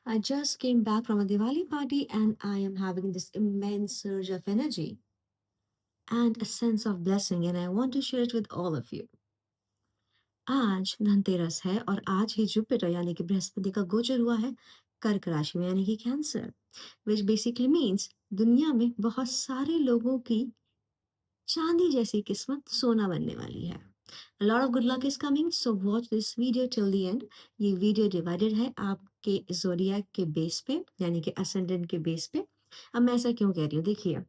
I just came back from a Diwali party and I am having this immense surge of energy and a sense of blessing, and I want to share it with all of you. आज धनतेरस है और आज ही Jupiter यानी कि बृहस्पति का गोचर हुआ है कर्क राशि में यानी कि कैंसर, विच बेसिकली मीन्स दुनिया में बहुत सारे लोगों की चांदी जैसी किस्मत सोना बनने वाली है। A lot of good luck is coming, so watch this video till the end. ये वीडियो डिवाइडेड है आपके ज़ोडिएक के बेस पे यानी कि असेंडेंट के बेस पे। अब मैं ऐसा क्यों कह रही हूँ, देखिए,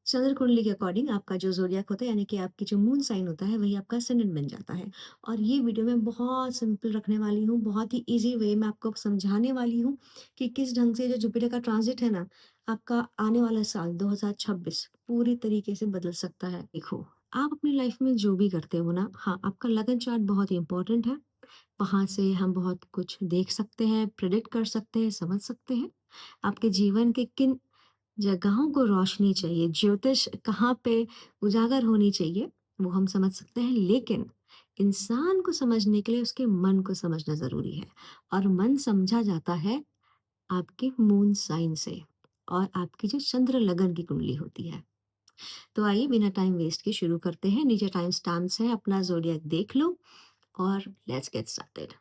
चंद्र कुंडली के अकॉर्डिंग आपका जो ज़ोडिएक होता है यानी कि आपकी जो मून साइन होता है वही आपका असेंडेंट बन जाता है। और ये वीडियो मैं बहुत सिंपल रखने वाली हूँ, बहुत ही ईज़ी वे में आपको समझाने वाली हूँ कि किस ढंग से जो जुपिटर का ट्रांज़िट है ना, आपका आने वाला साल 2026 पूरी तरीके से बदल सकता है। देखो, आप अपनी लाइफ में जो भी करते हो ना, हाँ, आपका लगन चार्ट बहुत ही इम्पोर्टेंट है। वहाँ से हम बहुत कुछ देख सकते हैं, प्रेडिक्ट कर सकते हैं, समझ सकते हैं। आपके जीवन के किन जगहों को रोशनी चाहिए, ज्योतिष कहाँ पे उजागर होनी चाहिए, वो हम समझ सकते हैं। लेकिन इंसान को समझने के लिए उसके मन को समझना ज़रूरी है और मन समझा जाता है आपके मून साइन से और आपकी जो चंद्र लगन की कुंडली होती है। तो आइए बिना टाइम वेस्ट के शुरू करते हैं। नीचे टाइम स्टैम्प्स है, अपना ज़ोडिएक देख लो और लेट्स गेट स्टार्टेड।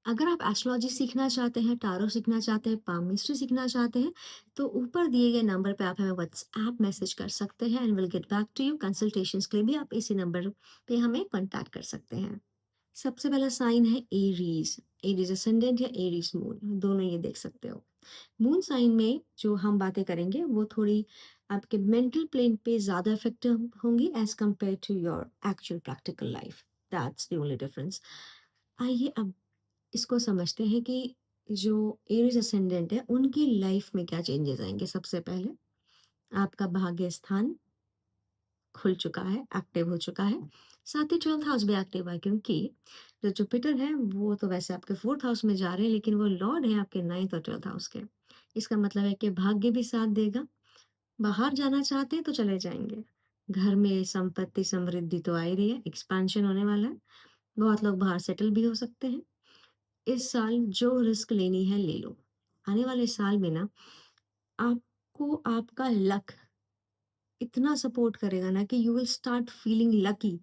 अगर आप एस्ट्रोलॉजी सीखना चाहते हैं, टारो सीखना चाहते हैं, पाममिस्ट्री सीखना चाहते हैं, तो ऊपर दिए गए नंबर पे आप हमें व्हाट्सएप मैसेज कर सकते हैं and will get back to you. Consultations के लिए भी आप इसी नंबर पे हमें कॉन्टैक्ट कर सकते हैं। सबसे पहला साइन है एरीज। एरीज असेंडेंट या एरीज मून, दोनों ये देख सकते हो। मून साइन में जो हम बातें करेंगे वो थोड़ी आपके मेंटल प्लेन पे ज़्यादा इफेक्टिव होंगी as compare to your actual practical life. That's the only difference. आइए अब इसको समझते हैं कि जो एरीज असेंडेंट है उनकी लाइफ में क्या चेंजेस आएंगे। सबसे पहले आपका भाग्य स्थान खुल चुका है, एक्टिव हो चुका है। साथ ही 12th हाउस भी एक्टिव है क्योंकि जो जुपिटर है वो तो वैसे आपके 4th हाउस में जा रहे हैं लेकिन वो लॉर्ड है आपके 9th और 12th हाउस के। इसका मतलब है कि भाग्य भी साथ देगा। बाहर जाना चाहते हैं तो चले जाएंगे। घर में संपत्ति समृद्धि तो आ ही रही है, एक्सपेंशन होने वाला है। बहुत लोग बाहर सेटल भी हो सकते हैं। इस साल जो रिस्क लेनी है ले लो। आने वाले साल में ना आपको आपका लक इतना सपोर्ट करेगा ना कि you will start feeling lucky.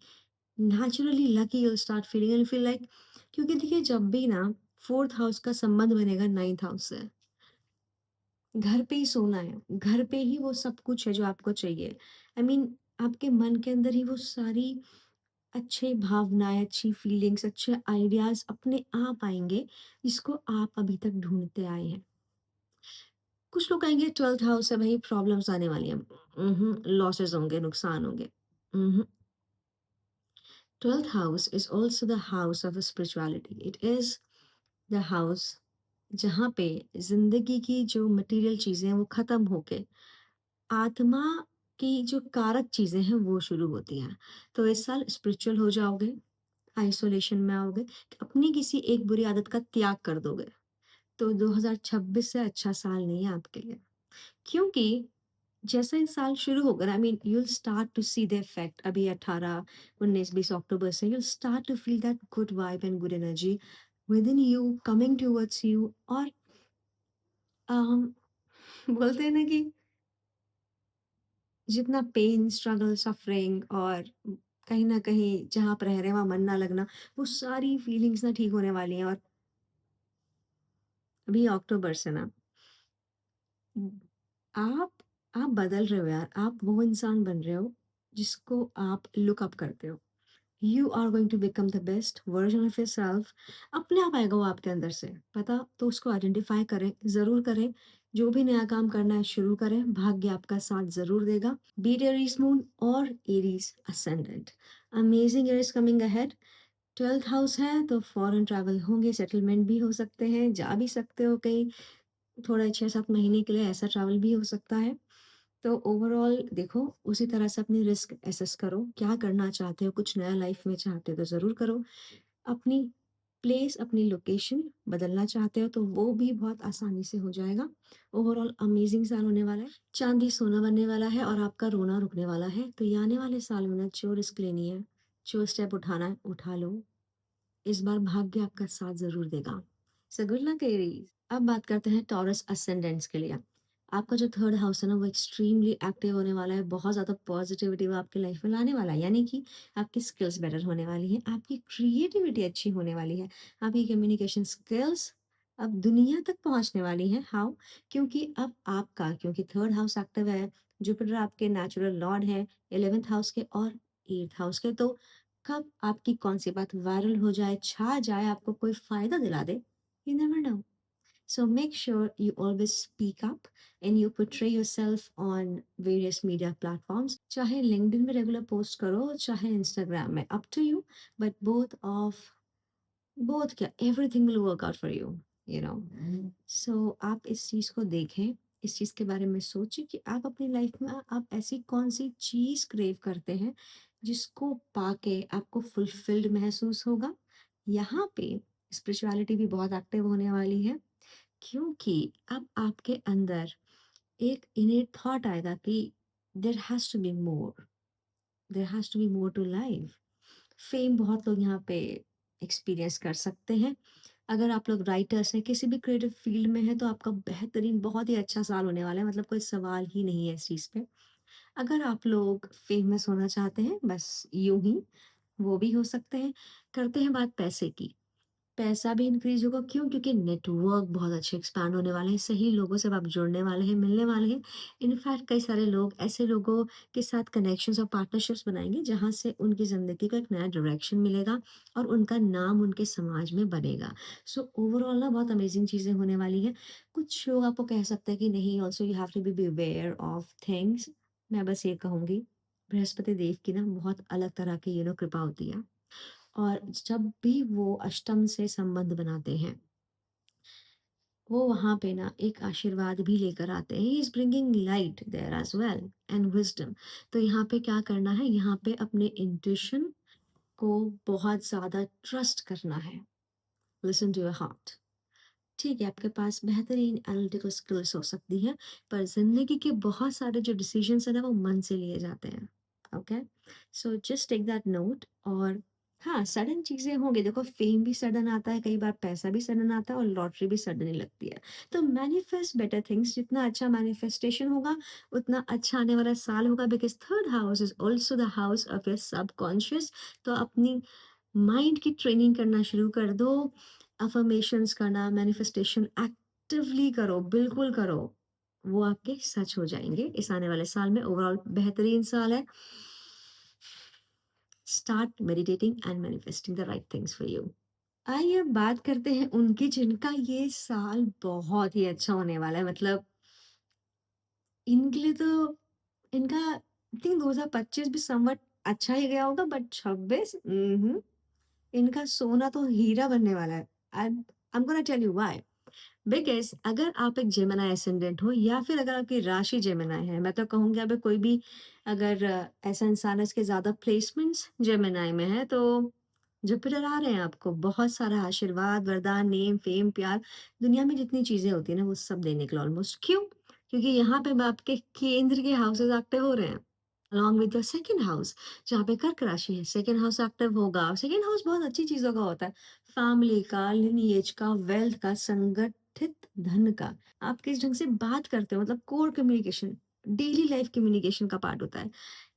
Naturally lucky you will start feeling and feel like, क्योंकि देखिए जब भी ना 4th हाउस का संबंध बनेगा 9th हाउस से, घर पे ही सोना है, घर पे ही वो सब कुछ है जो आपको चाहिए। आई I मीन mean, आपके मन के अंदर ही वो सारी अच्छे भावनाएँ, अच्छी फीलिंग्स, अच्छे आइडियाज़ अपने आप आएँगे, जिसको आप अभी तक ढूँढते आए हैं। कुछ लोग कहेंगे 12th हाउस है भई, प्रॉब्लम्स आने वाली हैं। लॉसेस होंगे, नुकसान होंगे। उहुँ, 12th house is also the house of spirituality. It is the house जहाँ पे ज़िंदगी की जो मटेरियल चीज़ें हैं वो ख़त्म होके आत्मा की जो कारक चीज़ें हैं वो शुरू होती हैं। तो इस साल स्पिरिचुअल हो जाओगे, आइसोलेशन में आओगे, अपनी किसी एक बुरी आदत का त्याग कर दोगे, तो 2026 से अच्छा साल नहीं है आपके लिए। क्योंकि जैसे ही साल शुरू होगा, I mean you will start to see the effect. अभी 18, 19, 20 अक्टूबर से you will start to feel that good vibe and good energy with in you coming towards you. और अम, बोलते हैं ना कि जितना पेन, स्ट्रगल, सफरिंग और कहीं न कहीं जहाँ आप रह रहे हैं वहाँ मन ना लगना, वो सारी फीलिंग्स ना ठीक होने वाली हैं। और अभी अक्टूबर से ना आप आप बदल रहे हो यार, आप वो इंसान बन रहे हो जिसको आप लुक अप करते हो। You are going to become the best version of yourself. अपने आप आएगा वो आपके अंदर से, पता तो उसको आइडेंटिफाई करें, ज़रूर करें। जो भी नया काम करना है शुरू करें, भाग्य आपका साथ ज़रूर देगा। बीट एरीज मून और Aries ascendant, amazing year is coming ahead. 12th house है तो फॉरेन ट्रैवल होंगे, सेटलमेंट भी हो सकते हैं, जा भी सकते हो कहीं थोड़ा 6-7 महीने के लिए, ऐसा ट्रैवल भी हो सकता है। तो ओवरऑल देखो, उसी तरह से अपनी रिस्क एसेस करो, क्या करना चाहते हो, कुछ नया लाइफ में चाहते हो तो ज़रूर करो। अपनी प्लेस, अपनी लोकेशन बदलना चाहते हो तो वो भी बहुत आसानी से हो जाएगा। ओवरऑल अमेजिंग साल होने वाला है, चांदी सोना बनने वाला है और आपका रोना रुकने वाला है। तो ये आने वाले साल में ना जो रिस्क लेनी है, जो स्टेप उठाना है, उठा लो। इस बार भाग्य आपका साथ ज़रूर देगा। So good luck Aries. अब बात करते हैं टॉरस असेंडेंट्स के लिए। आपका जो थर्ड हाउस है ना, वो एक्सट्रीमली एक्टिव होने वाला है, बहुत ज़्यादा पॉजिटिविटी वो आपकी लाइफ में लाने वाला है। यानी कि आपकी स्किल्स बेटर होने वाली हैं, आपकी क्रिएटिविटी अच्छी होने वाली है, आपकी कम्युनिकेशन स्किल्स अब दुनिया तक पहुँचने वाली हैं। हाउ? क्योंकि थर्ड हाउस एक्टिव है, जुपिटर आपके नेचुरल लॉर्ड हैं, 11th हाउस के और 8th हाउस के, तो कब आपकी कौन-सी बात वायरल हो जाए, छा जाए, आपको कोई फ़ायदा दिला दे, you never know. So make sure you always speak up and you portray yourself on various media platforms. चाहे LinkedIn में रेगुलर पोस्ट करो, चाहे Instagram में, up to you. But both क्या, everything will work out for you, you know. So आप इस चीज़ को देखें, इस चीज़ के बारे में सोचिए कि आप अपनी लाइफ में आप ऐसी कौन सी चीज़ क्रेव करते हैं जिसको पाके आपको फुलफिल्ड महसूस होगा। यहाँ पे स्पिरिचुअलिटी भी बहुत एक्टिव होने वाली है, क्योंकि अब आपके अंदर एक इनेट थॉट आएगा कि there has to be more, there has to be more to life. Fame बहुत लोग यहाँ पे एक्सपीरियंस कर सकते हैं। अगर आप लोग राइटर्स हैं, किसी भी क्रिएटिव फील्ड में हैं, तो आपका बेहतरीन बहुत ही अच्छा साल होने वाला है, मतलब कोई सवाल ही नहीं है इस चीज़ पे। अगर आप लोग फेमस होना चाहते हैं, बस यूं ही, वो भी हो सकते हैं। करते हैं बात पैसे की। पैसा भी इंक्रीज़ होगा, क्यों? क्योंकि नेटवर्क बहुत अच्छे एक्सपैंड होने वाले हैं, सही लोगों से आप जुड़ने वाले हैं, मिलने वाले हैं। इनफैक्ट कई सारे लोग ऐसे लोगों के साथ कनेक्शंस और पार्टनरशिप्स बनाएँगे, जहाँ से उनकी ज़िंदगी को एक नया डायरेक्शन मिलेगा और उनका नाम उनके समाज में बनेगा। सो ओवरऑल ना बहुत अमेज़िंग चीज़ें होने वाली हैं। कुछ लोग आपको कह सकते हैं कि नहीं, also you have to be aware of things. मैं बस ये कहूँगी, बृहस्पति देव की ना बहुत अलग तरह की कृपा होती है। और जब भी वो अष्टम से संबंध बनाते हैं, वो वहाँ पे ना एक आशीर्वाद भी लेकर आते हैं। He is bringing light there as well and wisdom. तो यहाँ पे क्या करना है, यहाँ पे अपने इंट्यूशन को बहुत ज़्यादा ट्रस्ट करना है। Listen to your heart. ठीक है, आपके पास बेहतरीन एनालिटिकल स्किल्स हो सकती हैं, पर ज़िंदगी के बहुत सारे जो डिसीजंस हैं ना, वो मन से लिए जाते हैं। Okay? So just take that note. और हाँ, सडन चीज़ें होंगी। देखो, फेम भी सडन आता है, कई बार पैसा भी सडन आता है और लॉटरी भी सडन ही लगती है। तो मैनिफेस्ट बेटर थिंग्स, जितना अच्छा मैनिफेस्टेशन होगा, उतना अच्छा आने वाला साल होगा, because third house is also the house of your subconscious. तो अपनी माइंड की ट्रेनिंग करना शुरू कर दो। अफ़र्मेशंस करना, मैनिफेस्टेशन एक्टिवली करो, बिल्कुल करो। वो आपके सच हो जाएँगे इस आने वाले साल में। ओवरऑल बेहतरीन साल है। Start meditating and manifesting the right things for you. आइए अब बात करते हैं उनकी जिनका ये साल बहुत ही अच्छा होने वाला है। मतलब इनके लिए तो इनका आई थिंक 2025 भी समवट अच्छा ही गया होगा, बट 26 इनका सोना तो हीरा बनने वाला है। I am gonna tell you why. Because अगर आप एक जेमिनी असेंडेंट हो या फिर अगर आपकी राशि जेमिनी है, मैं तो कहूँगी अगर कोई भी अगर ऐसा इंसान है इसके ज़्यादा प्लेसमेंट्स जेमिनी में है, तो जुपिटर आ रहे हैं आपको बहुत सारा आशीर्वाद, वरदान, नेम, फेम, प्यार, दुनिया में जितनी चीज़ें होती हैं ना, वो सब देने के लिए ऑलमोस्ट। क्यों? क्योंकि यहाँ पे आपके केंद्र के हाउसेज़ एक्टिव हो रहे हैं। Along with the second house, जहाँ पे कर्क राशि है, सेकंड हाउस एक्टिव होगा। सेकंड हाउस बहुत अच्छी चीज़ों का होता है, फैमिली का, लिनिएज का, वेल्थ का, संगठित धन का। आप किस ढंग से बात करते हो, मतलब core communication, daily life communication का पार्ट होता है।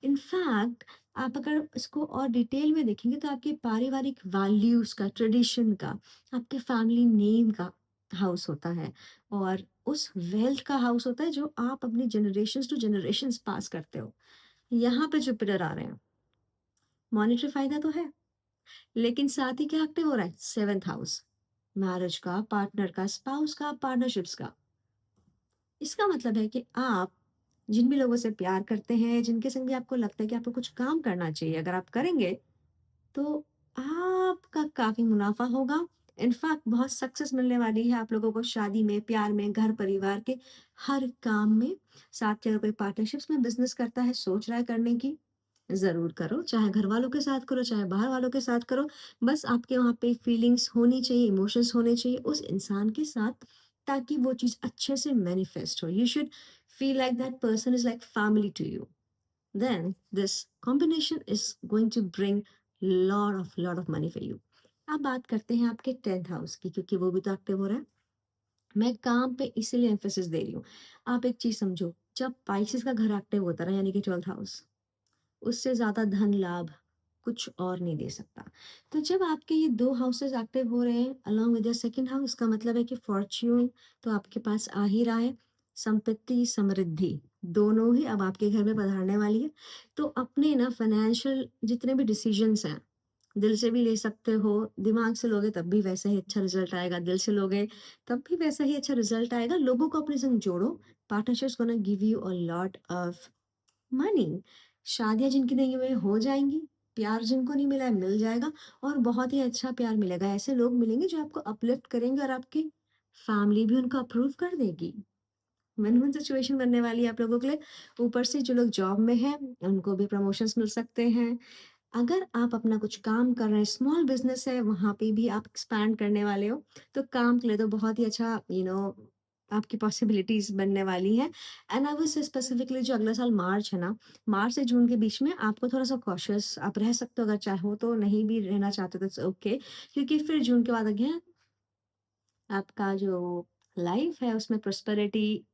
इनफैक्ट आप अगर इसको और डिटेल में देखेंगे, तो आपके पारिवारिक वैल्यूज़ का, ट्रेडिशन का, आपके फैमिली नेम का हाउस होता है और उस वेल्थ का हाउस होता है जो आप अपनी जनरेशंस टू जनरेशंस पास करते हो। यहाँ पे जुपिटर आ रहे हैं। मॉनेटरी फ़ायदा तो है, लेकिन साथ ही क्या एक्टिव हो रहा है? 7th हाउस, मैरिज का, पार्टनर का, स्पाउस का, पार्टनरशिप्स का। इसका मतलब है कि आप जिन भी लोगों से प्यार करते हैं, जिनके संग भी आपको लगता है कि आपको कुछ काम करना चाहिए, अगर आप करेंगे, तो आपका काफ़ी मुनाफ़ा होगा। इनफैक्ट बहुत सक्सेस मिलने वाली है आप लोगों को शादी में, प्यार में, घर परिवार के हर काम में। साथ ही अगर कोई पार्टनरशिप्स में बिज़नेस करता है, सोच रहा है करने की, ज़रूर करो। चाहे घरवालों के साथ करो, चाहे बाहर वालों के साथ करो। बस आपके वहाँ पे फीलिंग्स होनी चाहिए, इमोशंस होने चाहिए उस इंसान के साथ, ताकि वो चीज़ अच्छे से मैनिफेस्ट हो। You should feel like that person is like family to you. Then this combination is going to bring lot of money for you. अब बात करते हैं आपके 10th हाउस की, क्योंकि वो भी तो एक्टिव हो रहा है। मैं काम पे इसीलिए एम्फेसिस दे रही हूँ। आप एक चीज़ समझो, जब पाइसेस का घर एक्टिव होता है ना, यानी कि 12th हाउस, उससे ज़्यादा धन लाभ कुछ और नहीं दे सकता। तो जब आपके ये 2 हाउसेस एक्टिव हो रहे हैं along with your second house, का मतलब है कि फॉर्च्यून तो आपके पास आ ही रहा है, संपत्ति, समृद्धि दोनों ही अब आपके घर में पधारने वाली है। तो अपने ना फाइनेंशियल जितने भी डिसीजंस हैं, दिल से भी ले सकते हो, दिमाग से लोगे तब भी वैसा ही अच्छा रिज़ल्ट आएगा, दिल से लोगे तब भी वैसा ही अच्छा रिज़ल्ट आएगा। लोगों को अपने संग जोड़ो, partnerships gonna give you a lot of money. शादियाँ जिनकी नहीं हुई हो जाएँगी, प्यार जिनको नहीं मिला है मिल जाएगा और बहुत ही अच्छा प्यार मिलेगा। ऐसे लोग मिलेंगे जो आपको अपलिफ्ट करेंगे और आपकी फैमिली भी उनको अप्रूव कर देगी। विन-विन सिचुएशन बनने वाली है आप लोगों के लिए। ऊपर से जो लोग जॉब में हैं, उनको भी प्रमोशंस मिल सकते हैं। अगर आप अपना कुछ काम कर रहे हैं, स्मॉल बिज़नेस है, वहाँ पे भी आप एक्सपैंड करने वाले हो, तो काम के लिए तो बहुत ही अच्छा आपकी पॉसिबिलिटीज़ बनने वाली हैं। And I will say specifically जो अगला साल मार्च है ना, मार्च से जून के बीच में आपको थोड़ा-सा कॉशियस आप रह सकते हो अगर चाहो तो, नहीं भी रहना चाहते तो इट्स ओके क्योंकि फिर जून के बाद अगेन आपका जो लाइफ़ है उसमें प्रॉस्पेरिटी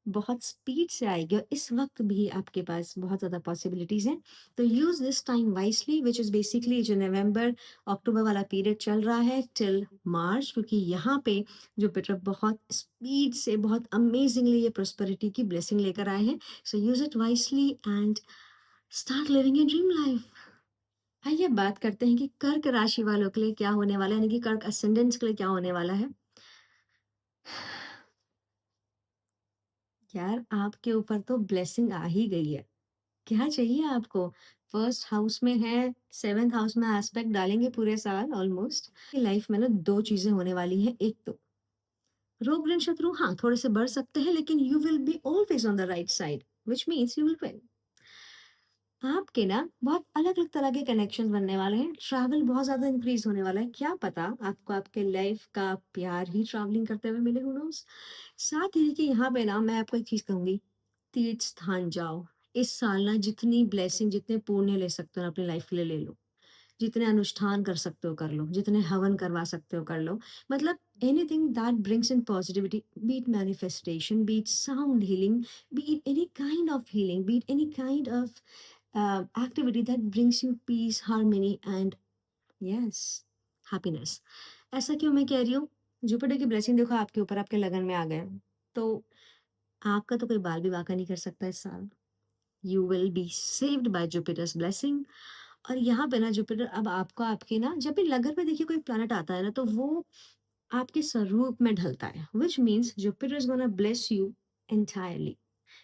बहुत स्पीड से आएगी और इस वक़्त भी आपके पास बहुत ज़्यादा पॉसिबिलिटीज़ हैं। तो use this time wisely which is basically जो नवंबर, अक्टूबर वाला पीरियड चल रहा है टिल मार्च, क्योंकि यहाँ पे जुपिटर बहुत स्पीड से बहुत अमेज़िंगली ये प्रॉस्पेरिटी की ब्लेसिंग लेकर आए हैं। So use it wisely and start living your dream life. आइए बात करते हैं कि कर्क राशि वालों के लिए क्या होने वाला है, यानी कि कर्क असेंडेंट्स के लिए क्या होने वाला है। यार आपके ऊपर तो ब्लेसिंग आ ही गई है। क्या चाहिए आपको? फर्स्ट हाउस में है, सेवंथ हाउस में एस्पेक्ट डालेंगे पूरे साल ऑलमोस्ट। लाइफ में ना 2 चीज़ें होने वाली हैं। एक तो रोग ऋण शत्रु हाँ, थोड़े से बढ़ सकते हैं लेकिन you will be always on the right side which means you will win. आपके ना बहुत अलग-अलग तरह के कनेक्शंस बनने वाले हैं। ट्रैवल बहुत ज़्यादा इंक्रीज़ होने वाला है। क्या पता आपको आपके लाइफ का प्यार ही ट्रैवलिंग करते हुए मिले, हू नोज़? साथ ही देखिए यहाँ पे ना मैं आपको एक चीज़ कहूँगी, तीर्थ स्थान जाओ। इस साल ना जितनी ब्लेसिंग जितने पुण्य ले सकते हो ना अपनी लाइफ के लिए ले लो। जितने अनुष्ठान कर सकते हो कर लो, जितने हवन करवा सकते हो कर लो। मतलब anything that brings in positivity, be it manifestation, be it sound healing, be it any kind of healing, be it any kind of activity that brings you peace, harmony and yes, happiness. ऐसा क्यों मैं कह रही हूँ? Jupiter की blessing देखो आपके ऊपर, आपके लगन में आ गए। तो आपका तो कोई बाल भी बांका नहीं कर सकता इस साल। You will be saved by Jupiter's blessing. और यहाँ पे ना जुपिटर अब आपको आपके ना जब भी लगन में देखिए कोई प्लैनेट आता है ना तो वो आपके स्वरूप में ढलता है, which means Jupiter is gonna bless you entirely.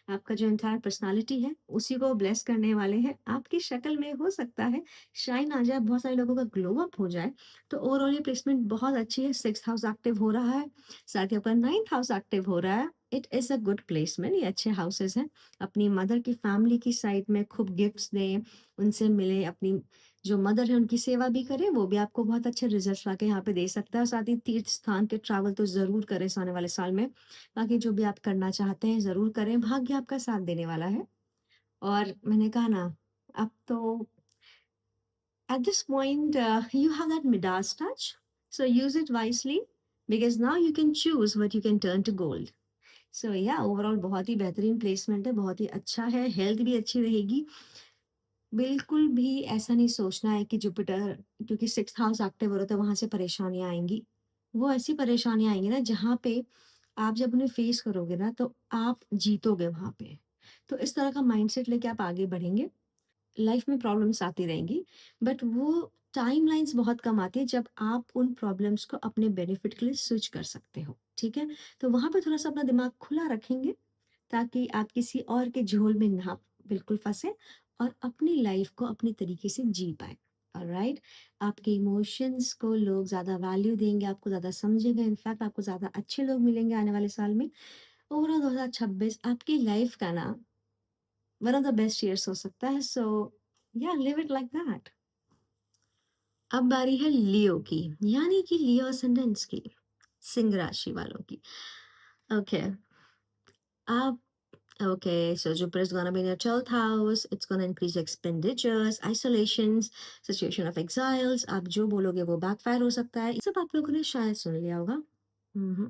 आपका जो एंटायर पर्सनालिटी है उसी को ब्लेस करने वाले हैं। आपकी शक्ल में हो सकता है शाइन आ जाए, बहुत सारे लोगों का ग्लो अप हो जाए। तो ओवरऑल ये प्लेसमेंट बहुत अच्छी है। सिक्स हाउस एक्टिव हो रहा है, साथ ही आपका नाइन्थ हाउस एक्टिव हो रहा है। It is a good placement, ये अच्छे हाउसेस हैं। अपनी मदर की फैमिली की साइड में खूब गिफ्ट्स दें, उनसे मिलें, अपनी जो मदर है उनकी सेवा भी करें, वो भी आपको बहुत अच्छे रिजल्ट्स लाके यहाँ पे दे सकता है। और साथ ही तीर्थ स्थान के ट्रैवल तो ज़रूर करें इस आने वाले साल में। बाकी जो भी आप करना चाहते हैं ज़रूर करें, भाग्य आपका साथ देने वाला है। और मैंने कहा ना, अब तो at this point you have that Midas touch, so use it wisely because now you can choose what you can turn to gold. सो या ओवरऑल बहुत ही बेहतरीन प्लेसमेंट है, बहुत ही अच्छा है, हेल्थ भी अच्छी रहेगी। बिल्कुल भी ऐसा नहीं सोचना है कि जुपिटर क्योंकि सिक्स्थ हाउस एक्टिव हो रहा था वहां से परेशानियां आएंगी। वो ऐसी परेशानियां आएंगी ना जहाँ पे आप जब उन्हें फेस करोगे ना तो आप जीतोगे वहां पे। तो इस तरह का माइंडसेट लेके आप आगे बढ़ेंगे। लाइफ में प्रॉब्लम्स आती रहेंगी बट वो टाइमलाइंस बहुत कम आती है जब आप उन प्रॉब्लम्स को अपने बेनिफिट के लिए स्विच कर सकते हो, ठीक है? तो वहां पे थोड़ा सा अपना दिमाग खुला रखेंगे ताकि आप किसी और के झोल में ना बिल्कुल फंसे और अपनी लाइफ को अपने तरीके से जी पाए। ऑलराइट, आपके इमोशंस को लोग ज्यादा वैल्यू देंगे, आपको ज्यादा समझेंगे, इनफैक्ट आपको ज्यादा अच्छे लोग मिलेंगे आने वाले साल में। ओवरऑल 2026 आपकी लाइफ का ना one of the best years हो सकता है। सो या लिव इट लाइक दैट। अब बारी है लियो की, यानी कि लियो असेंडेंट्स की, सिंह राशि वालों की। ओके, आप okay, so Jupiter is gonna be in your 12th house. It's gonna increase expenditures, isolations, situation of exiles. आप जो बोलोगे वो backfire हो सकता है। ये सब आप लोगों ने शायद सुन लिया होगा। हम्म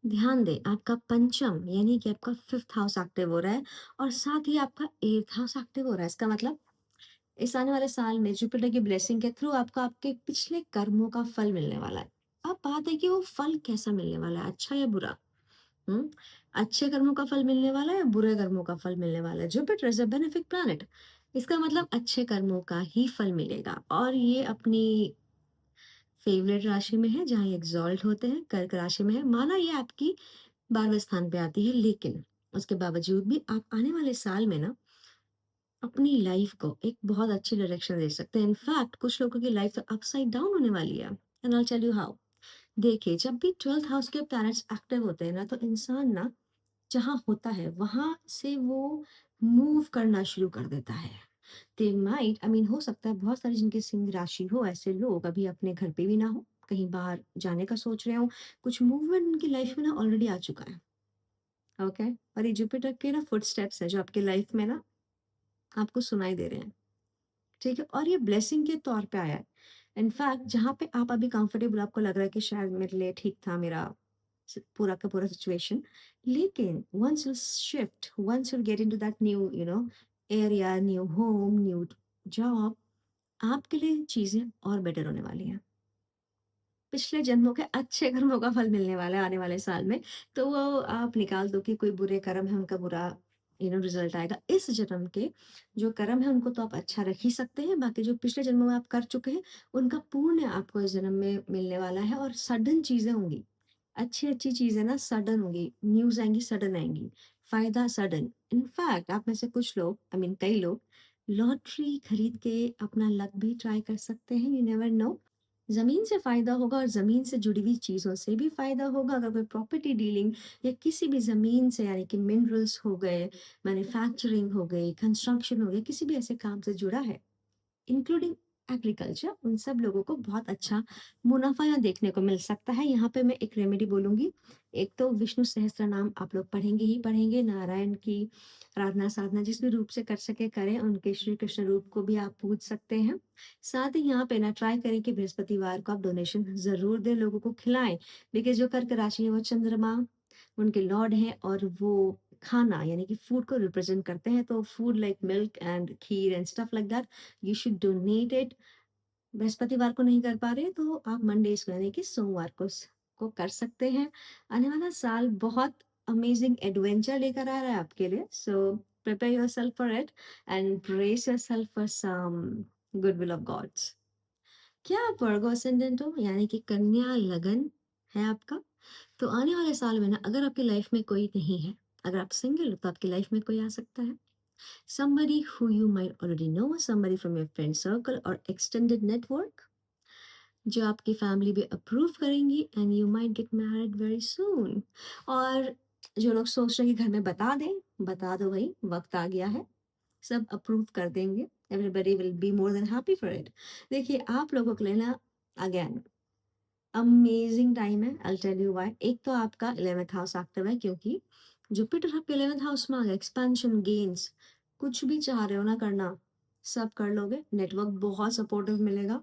ध्यान दें, आपका पंचम यानी कि आपका 5th हाउस एक्टिव हो रहा है और साथ ही आपका 8th हाउस एक्टिव हो रहा है। इसका मतलब इस आने वाले साल में जुपिटर की ब्लेसिंग के थ्रू आपको आपके पिछले कर्मों का फल मिलने वाला है। अब बात है कि वो फल कैसा मिलने वाला है, अच्छा या बुरा? हुँ? अच्छे कर्मों का फल मिलने वाला है या बुरे कर्मों का फल मिलने वाला है? Jupiter is a benefic planet. इसका मतलब अच्छे कर्मों का ही फल मिलेगा और ये अपनी फ़ेवरेट राशि में है, जहाँ ये एक्सॉल्ट होते हैं, कर्क राशि में है। माना ये आपकी 12वें स्थान पे आती है, लेकिन उसके बावजूद भी आप आने वाले साल में ना अपनी लाइफ़ को एक बहुत अच्छी डायरेक्शन दे सकते हैं। इनफैक्ट कुछ लोगों की लाइफ़ तो अपसाइड डाउन होने वाली है and I will tell you how. देखिए, जब भी 12th हाउस के प्लैनेट्स एक्टिव होते हैं ना, तो इंसान ना जहाँ होता है, वहाँ से वो मूव करना शुरू कर देता है। दे माइट आई मीन हो सकता है बहुत सारी जिनकी सिंह राशि हो, ऐसे लोग अभी अपने घर पे भी ना हो, कहीं बाहर जाने का सोच रहे हों, कुछ मूवमेंट उनकी लाइफ़ में ना ऑलरेडी आ चुका है, ओके? और ये जुपिटर के ना फुटस्टेप्स हैं, जो आपकी लाइफ़ में ना आपको सुनाई दे रहे हैं, ठीक है? और ये ब्लेसिंग के तौर पे आया है। इनफैक्ट जहाँ पे आप अभी कंफर्टेबल आपको लग रहा है कि शायद मेरे लिए ठीक था मेरा पूरा का पूरा सिचुएशन, लेकिन once you shift, once you get into that new area, new home, new job, आपके लिए चीजें और बेटर होने वाली हैं। पिछले जन्मों के अच्छे कर्मों का फल मिलने वाला है आने वाले साल में। तो वो आप निकाल दो कि कोई बुरे कर्म है, उनका बुरा रिज़ल्ट आएगा। इस जन्म के जो कर्म है, उनको तो आप अच्छा रख ही सकते हैं, बाकी जो पिछले जन्मों में आप कर चुके हैं, उनका पुण्य आपको इस जन्म में मिलने वाला है और सडन चीज़ें होंगी। अच्छी-अच्छी चीज़ें ना सडन होंगी, न्यूज़ आएँगी, सडन आएँगी, फ़ायदा सडन। इनफैक्ट आप में से कुछ लोग आई मीन कई लोग लॉटरी खरीद के अपना लक भी ट्राई कर सकते हैं, यू नेवर नो। ज़मीन से फ़ायदा होगा और ज़मीन से जुड़ी हुई चीज़ों से भी फ़ायदा होगा। अगर कोई प्रॉपर्टी डीलिंग या किसी भी ज़मीन से यानी कि मिनरल्स हो गए, मैन्युफैक्चरिंग हो गई, कंस्ट्रक्शन हो गया, किसी भी ऐसे काम से जुड़ा है, इंक्लूडिंग एग्रीकल्चर, उन सब लोगों को बहुत अच्छा मुनाफा यहाँ देखने को मिल सकता है। यहाँ पे मैं एक रेमेडी बोलूँगी। एक तो विष्णु सहस्त्र नाम आप लोग पढ़ेंगे ही पढ़ेंगे, नारायण की आराधना साधना जिस भी रूप से कर सके करें, उनके श्री कृष्ण रूप को भी आप पूज सकते हैं। साथ ही यहाँ पे ना ट्राई करें कि बृहस्पतिवार को आप डोनेशन ज़रूर दें, लोगों को खिलाएँ। देखिए जो कर्क राशि है वो चंद्रमा उनके लॉर्ड हैं और वो खाना यानी कि फूड को रिप्रेजेंट करते हैं, तो food like milk and kheer and stuff like that you should donate it. बृहस्पतिवार को नहीं कर पा रहे तो आप मंडेज को यानी कि सोमवार को कर सकते हैं। आने वाला साल बहुत अमेजिंग एडवेंचर लेकर आ रहा है आपके लिए, so prepare yourself for it and brace yourself for some good will of gods. क्या आप वर्गो असेंडेंट हो यानी कि कन्या लगन है आपका? तो आने वाले साल में ना अगर आपकी लाइफ में कोई नहीं है, अगर आप सिंगल हो तो आपकी लाइफ में कोई आ सकता है। Somebody who you might already know, somebody from your friend circle or extended network, जो आपकी फैमिली भी अप्रूव करेंगी and you might get married very soon. और जो लोग सोच रहे हैं कि घर में बता दो भाई, वक्त आ गया है, सब अप्रूव कर देंगे। Everybody will be more than happy for it. देखिए आप लोगों के लिए ना अगेन अमेजिंग टाइम है, आई टेल यू व्हाई। एक तो आपका 11th हाउस एक्टिव है क्योंकि जुपिटर आपके 11th हाउस में आ गया, एक्सपेंशन गेन्स, कुछ भी चाह रहे हो ना करना, सब कर लोगे। नेटवर्क बहुत सपोर्टिव मिलेगा,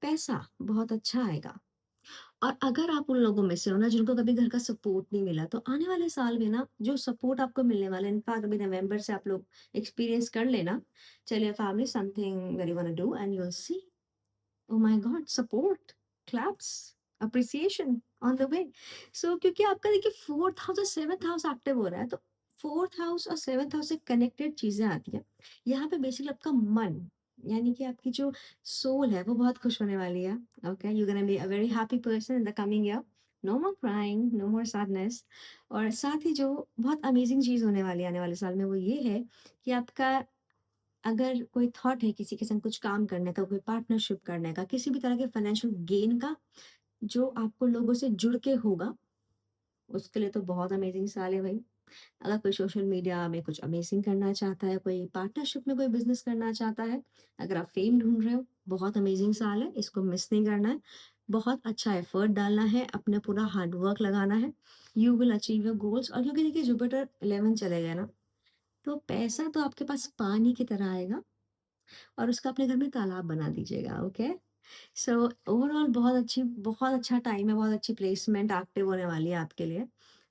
पैसा बहुत अच्छा आएगा। और अगर आप उन लोगों में से हो ना जिनको कभी घर का सपोर्ट नहीं मिला, तो आने वाले साल में ना जो सपोर्ट आपको मिलने वाला है, इनफैक्ट अभी नवंबर से आप लोग एक्सपीरियंस कर लेना, चलिए family something that you want to do and you will see, oh my God, support, claps, appreciation on the way. So क्योंकि आपका देखिए 4th हाउस और 7th हाउस एक्टिव हो रहा है, तो 4th हाउस और 7th हाउस से कनेक्टेड चीजें आती हैं। यहाँ पे बेसिकली आपका मन यानी कि आपकी जो सोल है वो बहुत खुश होने वाली है। Okay, you gonna be a very happy person in the coming year. No more crying, no more sadness. और साथ ही जो बहुत अमेजिंग चीज होने वाली है आने वाले साल में वो ये है कि आपका अगर कोई थॉट है किसी के संग कुछ काम करने का, कोई पार्टनरशिप करने का, किसी भी तरह के फाइनेंशियल गेन का, जो आपको लोगों से जुड़ के होगा, उसके लिए तो बहुत अमेजिंग साल है भाई। अगर कोई सोशल मीडिया में कुछ अमेजिंग करना चाहता है, कोई पार्टनरशिप में कोई बिज़नेस करना चाहता है, अगर आप फेम ढूँढ रहे हो, बहुत अमेजिंग साल है, इसको मिस नहीं करना है। बहुत अच्छा एफर्ट डालना है, अपना पूरा हार्ड वर्क लगाना है। You will achieve your goals. और क्योंकि देखिए जुपिटर 11 चले गए ना, तो पैसा तो आपके पास पानी की तरह आएगा और उसका अपने घर में तालाब बना दीजिएगा, ओके? सो ओवरऑल बहुत अच्छा टाइम है, बहुत अच्छी प्लेसमेंट एक्टिव होने वाली है आपके लिए।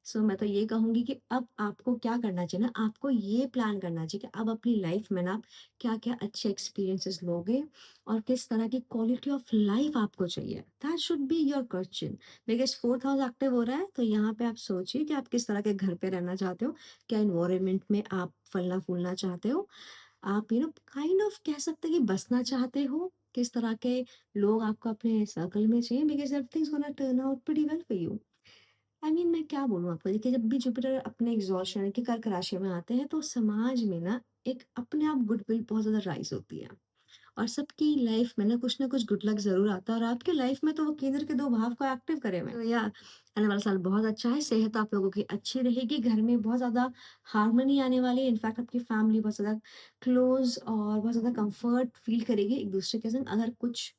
सो मैं तो ये कहूँगी कि अब आपको क्या करना चाहिए ना, आपको ये प्लान करना चाहिए कि अब अपनी लाइफ में ना क्या-क्या अच्छे एक्सपीरियंसेस लोगे और किस तरह की क्वालिटी ऑफ लाइफ आपको चाहिए। That should be your question. Because 4th house active हो रहा है, तो यहाँ पे आप सोचिए कि आप किस तरह के घर पे रहना चाहते हो, क्या एनवायरनमेंट में आप फलना-फूलना चाहते हो। आप काइंड ऑफ कह सकते हैं कि बसना चाहते हो, किस तरह के लोग आपको अपने सर्कल में चाहिए, because everything's gonna turn out pretty well for you. मैं क्या बोलूँ आपको, देखिए जब भी जुपिटर अपने एग्ज़ॉस्ट यानी कि कर्क राशि में आते हैं तो समाज में ना एक अपने आप गुडविल बहुत ज़्यादा राइज़ होती है। और सबकी लाइफ में ना कुछ गुड लक ज़रूर आता है, और आपकी लाइफ में तो वो केंद्र के 2 भाव को एक्टिव करे हुए हैं। तो या आने वाला साल बहुत अच्छा है, सेहत आप लोगों की अच्छी रहेगी, घर में बहुत ज़्यादा हार्मनी आने वाली है। इनफैक्ट आपकी फैमिली बहुत ज़्यादा क्लोज़ और बहुत ज़्यादा कम्फर्ट फ़ील करेगी एक-दूसरे के संग। अगर कुछ